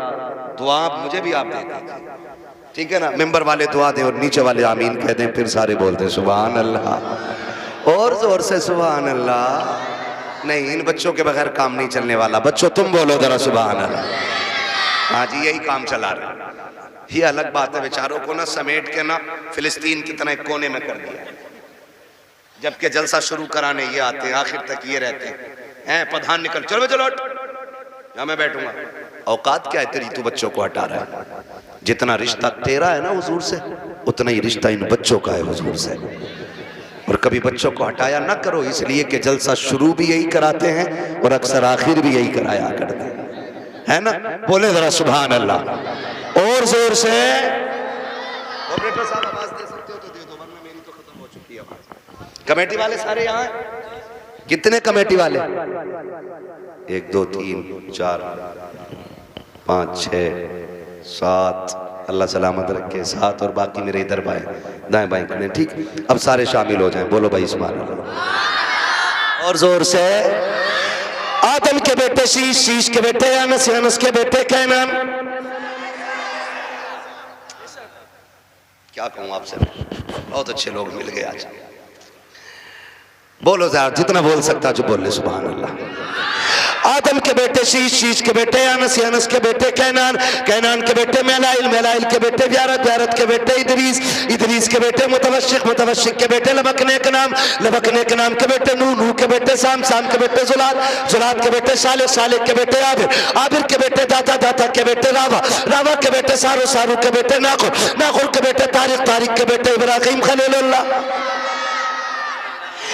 दुआ मुझे भी आप दे दीजिए, ठीक है ना? मेंबर वाले दुआ दें और नीचे वाले आमीन कह दें, फिर सारे बोलते हैं सुभान अल्लाह, और जोर से सुभान अल्लाह। नहीं, इन बच्चों के बगैर काम नहीं चलने वाला। बच्चों तुम बोलो जरा सुभान अल्लाह। हाँ जी, यही काम चला रहे। ये अलग बात है, बेचारों को ना समेट के ना फिलिस्तीन की तरह एक कोने में कर दिया, जबकि जलसा शुरू कराने ये आते हैं, आखिर तक ये रहते हैं। प्रधान निकल, चलो चलो या मैं बैठूंगा। औकात क्या है तेरी, तू बच्चों को हटा रहा है। जितना रिश्ता तेरा है ना हुजूर से, उतना ही रिश्ता इन बच्चों का है हुजूर से। और कभी बच्चों को हटाया ना करो, इसलिए कि जलसा शुरू भी यही कराते हैं और अक्सर आखिर भी यही कराया करते हैं, है ना? बोले जरा सुभान अल्लाह और जोर से। ऑपरेटर साहब आवाज दे सकते हो तो दे दो, वरना मेरी तो खत्म हो चुकी है आवाज। कमेटी वाले सारे यहाँ हैं? कितने कमेटी वाले? 1 2 3 4 5 6 7, अल्लाह सलामत रखे, 7, और बाकी मेरे इधर बाएं दाएं बाएं खड़े। ठीक, अब सारे शामिल हो जाएं। बोलो भाई सुभान अल्लाह और जोर से। आदम के बेटे शीश, शीश के बेटे अनस, अनस के बेटे कैनान। क्या कहूं आपसे, बहुत अच्छे लोग मिल गए आज। बोलो जरा, जितना बोल सकता जो बोल ले सुभान अल्लाह। आदम के बेटे शीश, शीश के बेटे अनस, अनस के बेटे कैनान, कैनान के बेटे मेलाइल, मेलाइल के बेटे व्यारत, व्यारत के बेटे इदरीस, इदरीस के बेटे मुतवश्शिक, मुतवश्शिक के बेटे लबकने के नाम, लबकने के नाम के बेटे नूह, नूह के बेटे साम, साम के बेटे जुलाद, जुलाद के बेटे साले, साले के बेटे आबिर, आबिर के बेटे दाता, दाता के बेटे रावा, रावा के बेटे सारू, सारू के बेटे नाखुर, नाखुर के बेटे तारिक, तारिक के बेटे इब्राहिम खलीलुल्लाह,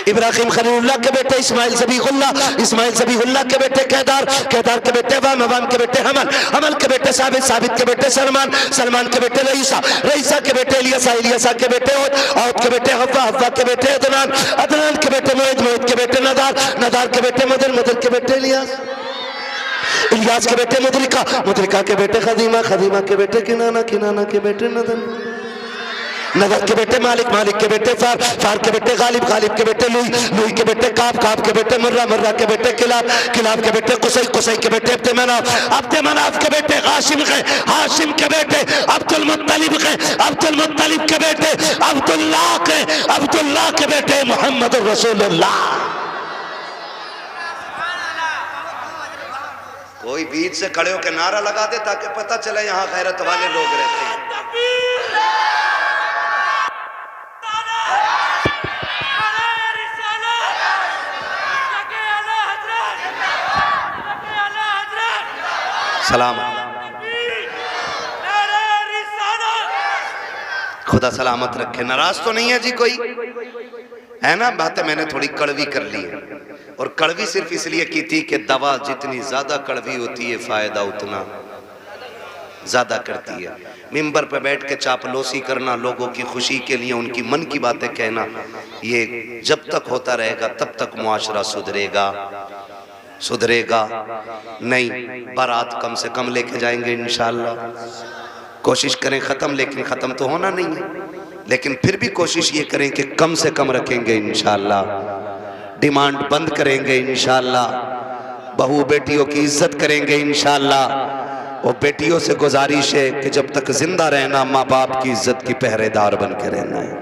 इब्राहिम खलीलुल्लाह के बेटे इस्माइल ज़बीहुल्लाह, इस्माइल ज़बीहुल्लाह के बेटे केदार, केदार के बेटे वाम, वाम के बेटे हमल, हमल के बेटे साबित, साबित के बेटे सलमान, सलमान के बेटे रईसा, रईसा के बेटे इलियासा, इलियासा के बेटे औद, औद के बेटे हव्वा, हव्वा के बेटे अदनान, अदनान के बेटे मोहित, मोहित के बेटे नदार, नदार के बेटे मुदर, मुदर के बेटे इलियास, इलियास के बेटे मुदरिका, मुदरिका के बेटे खदीमा, खदीमा के बेटे किनाना, किनाना के बेटे नदन, नदर के बेटे मालिक, मालिक के बेटे फार, फार के बेटे गालिब, गालिब के बेटे लुई, लुई के बेटे काब, काब के बेटे मुर्रा, मुर्रा के बेटे किलाब, किलाब के बेटे कुसै, कुसै के बेटे अब्दे मनाफ, अब्दे मनाफ के बेटे हाशिम के, हाशिम के बेटे अब्दुल मुत्तलिब के, अब्दुल मुत्तलिब के बेटे अब्दुल्लाह के, अब्दुल्लाह के बेटे मोहम्मद रसूलुल्लाह। कोई बीच से खड़े होकर नारा लगा दे ताकि पता चले यहाँ गैरत वाले लोग रहते हैं। सलाम, खुदा सलामत रखे। नाराज तो नहीं है जी कोई, है ना? बातें मैंने थोड़ी कड़वी कर ली है, और कड़वी सिर्फ इसलिए की थी कि दवा जितनी ज्यादा कड़वी होती है फायदा उतना ज्यादा करती है। मिंबर पे बैठ के चापलोसी करना, लोगों की खुशी के लिए उनकी मन की बातें कहना, ये जब तक होता रहेगा तब तक मुआशरा सुधरेगा, सुधरेगा नहीं। बारात कम से कम लेके जाएंगे इंशाअल्लाह, कोशिश करें ख़त्म, लेकिन ख़त्म तो होना नहीं है, लेकिन फिर भी कोशिश ये करें कि कम से कम रखेंगे इंशाअल्लाह, डिमांड बंद करेंगे इंशाअल्लाह, बहू बेटियों की इज्जत करेंगे इंशाअल्लाह। और बेटियों से गुजारिश है कि जब तक जिंदा रहना माँ बाप की इज्जत की पहरेदार बन के रहना है।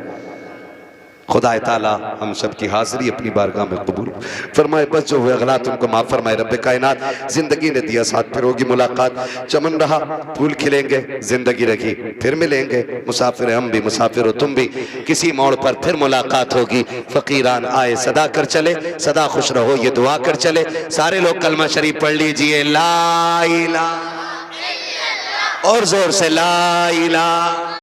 खुदा ताला हम सब की हाजिरी अपनी बारगाह में कबूल फरमाए। बस जो हुए गलत उनको माफ फरमाए। रब्बे कायनात जिंदगी ने दिया साथ, फिर होगी मुलाकात। चमन रहा फूल खिलेंगे, जिंदगी रखी फिर मिलेंगे। मुसाफिर हम भी, मुसाफिर हो तुम भी, किसी मोड़ पर फिर मुलाकात होगी। फकीरान आए सदा कर चले, सदा खुश रहो ये दुआ कर चले। सारे लोग कलमा शरीफ पढ़ लीजिए, ला इलाहा और जोर से ला इलाहा।